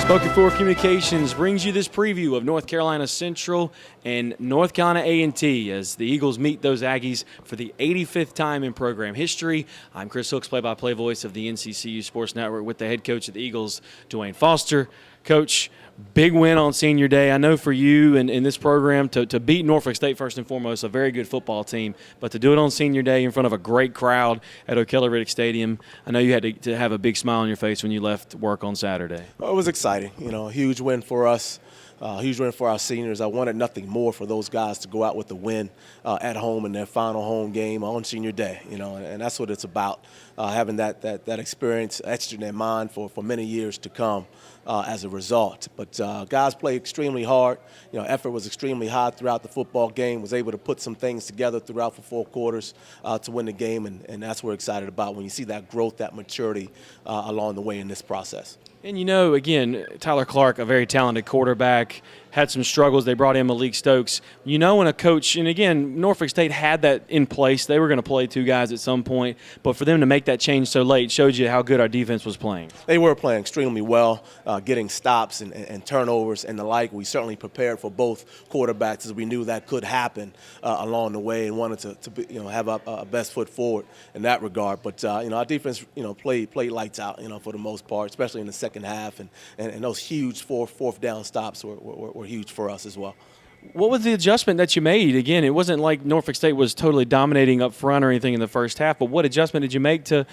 Spoken for Communications brings you this preview of North Carolina Central and North Carolina A&T as the Eagles meet those Aggies for the 85th time in program history. I'm Chris Hooks, play-by-play voice of the NCCU Sports Network with the head coach of the Eagles, Dwayne Foster. Coach, big win on senior day. I know for you and in this program to beat Norfolk State first and foremost, a very good football team, but to do it on senior day in front of a great crowd at O'Kelly-Riddick Stadium, I know you had to have a big smile on your face when you left work on Saturday. Well, it was exciting. A huge win for us. Huge win for our seniors. I wanted nothing more for those guys to go out with the win at home in their final home game on senior day. And that's what it's about, having that experience etched in their mind for many years to come as a result. But guys played extremely hard. Effort was extremely high throughout the football game. Was able to put some things together throughout for 4 quarters to win the game, and that's what we're excited about when you see that growth, that maturity along the way in this process. And again, Tyler Clark, a very talented quarterback, had some struggles. They brought in Malik Stokes. When a coach, and again, Norfolk State had that in place. They were going to play 2 guys at some point, but for them to make that change so late shows you how good our defense was playing. They were playing extremely well, getting stops and turnovers and the like. We certainly prepared for both quarterbacks as we knew that could happen along the way, and wanted to be, have our best foot forward in that regard. But our defense, played lights out, for the most part, especially in the second half, and those huge fourth down stops were huge for us as well. What was the adjustment that you made? Again, it wasn't like Norfolk State was totally dominating up front or anything in the first half, but what adjustment did you make to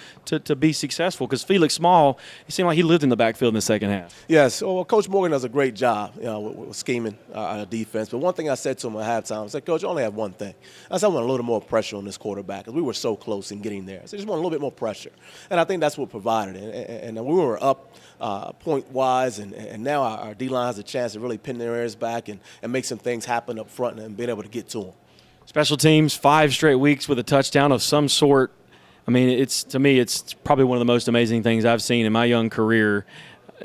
be successful? Because Felix Small, it seemed like he lived in the backfield in the second half. Yes, well, Coach Morgan does a great job with scheming our defense. But one thing I said to him at halftime, I said, Coach, I only have one thing. I said, I want a little more pressure on this quarterback because we were so close in getting there. So I just want a little bit more pressure. And I think that's what provided it. And we were up point-wise, and now our D-line has a chance to really pin their ears back and make some things happen up front and being able to get to them. Special teams, 5 straight weeks with a touchdown of some sort. I mean, to me, it's probably one of the most amazing things I've seen in my young career.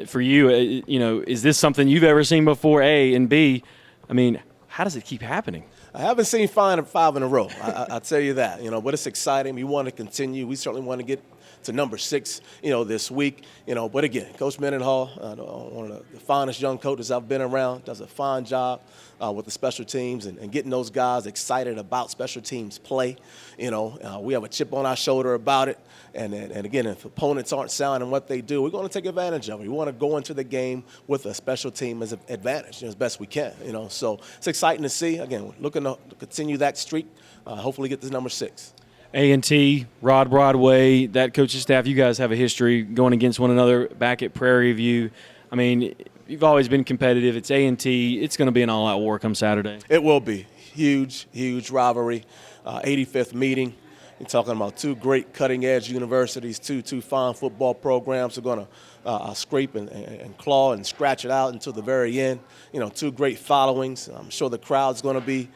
For you, is this something you've ever seen before, A, and B, I mean, how does it keep happening? I haven't seen 5 in a row. I'll tell you that. But it's exciting. We want to continue. We certainly want to get to number 6, this week. But again, Coach Mendenhall, one of the finest young coaches I've been around, does a fine job with the special teams and getting those guys excited about special teams play. We have a chip on our shoulder about it. And again, if opponents aren't sound in what they do, we're going to take advantage of it. We want to go into the game with a special team as an advantage as best we can. So it's exciting to see. Again, we're looking to continue that streak, hopefully get to number 6. A&T, Rod Broadway, that coaching staff, you guys have a history going against one another back at Prairie View. I mean, you've always been competitive. It's A&T. It's going to be an all-out war come Saturday. It will be. Huge rivalry. 85th meeting. You're talking about 2 great cutting-edge universities, two fine football programs. We're going to scrape and claw and scratch it out until the very end. 2 great followings. I'm sure the crowd's going to be,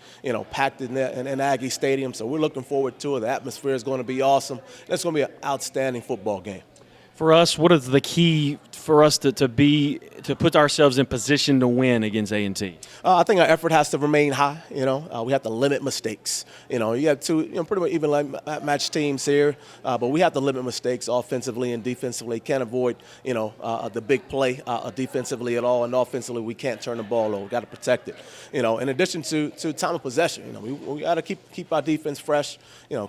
packed in Aggie Stadium. So we're looking forward to it. The atmosphere is going to be awesome. It's going to be an outstanding football game. For us, what is the key for us to put ourselves in position to win against A&T? I think our effort has to remain high. We have to limit mistakes. You have 2 pretty much even match teams here, but we have to limit mistakes offensively and defensively. Can't avoid the big play defensively at all, and offensively we can't turn the ball over. Got to protect it. In addition to time of possession, we got to keep our defense fresh.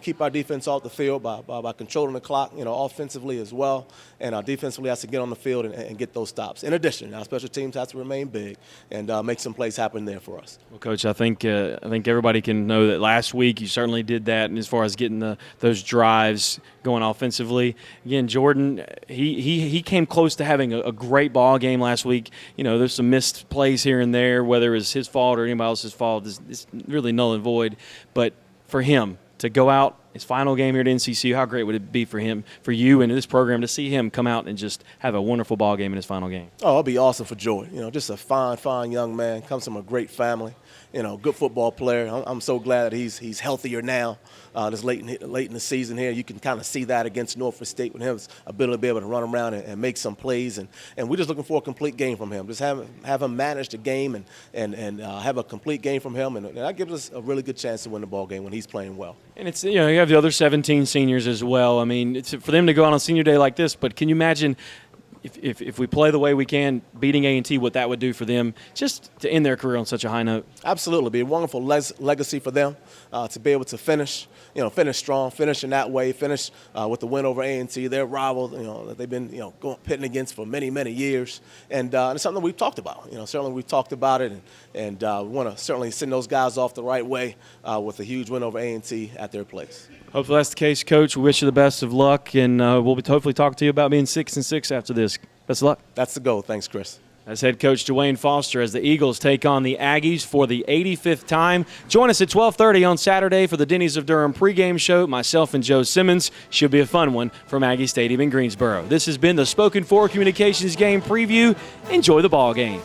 Keep our defense off the field by controlling the clock. Offensively as well. And defensively has to get on the field and get those stops. In addition, our special teams has to remain big and make some plays happen there for us. Well, Coach, I think everybody can know that last week you certainly did that, and as far as getting those drives going offensively. Again, Jordan, he came close to having a great ball game last week. There's some missed plays here and there, whether it's his fault or anybody else's fault. It's really null and void. But for him to go out, his final game here at NCCU, how great would it be for him, for you and this program to see him come out and just have a wonderful ball game in his final game? Oh, it'll be awesome for Joy. Just a fine young man, comes from a great family. Good football player. I'm so glad that he's healthier now. This late in the season here, you can kind of see that against Norfolk State with his ability to be able to run around and make some plays. And we're just looking for a complete game from him. Just have him manage the game and have a complete game from him, and that gives us a really good chance to win the ball game when he's playing well. And it's you have the other 17 seniors as well. I mean, it's for them to go out on senior day like this. But can you imagine if we play the way we can, beating A&T, what that would do for them just to end their career on such a high note. Absolutely. Be a wonderful legacy for them to be able to finish strong, finish in that way, finish with the win over A&T. They're rivals, that they've been, pitting against for many, many years. And it's something we've talked about. Certainly we've talked about it, and we want to certainly send those guys off the right way with a huge win over A&T at their place. Hopefully that's the case, Coach. We wish you the best of luck, and we'll be hopefully talking to you about being 6-6 after this. Best of luck. That's the goal. Thanks, Chris. That's head coach Dwayne Foster as the Eagles take on the Aggies for the 85th time. Join us at 12:30 on Saturday for the Denny's of Durham pregame show. Myself and Joe Simmons. Should be a fun one from Aggie Stadium in Greensboro. This has been the Spoken For Communications game preview. Enjoy the ball game.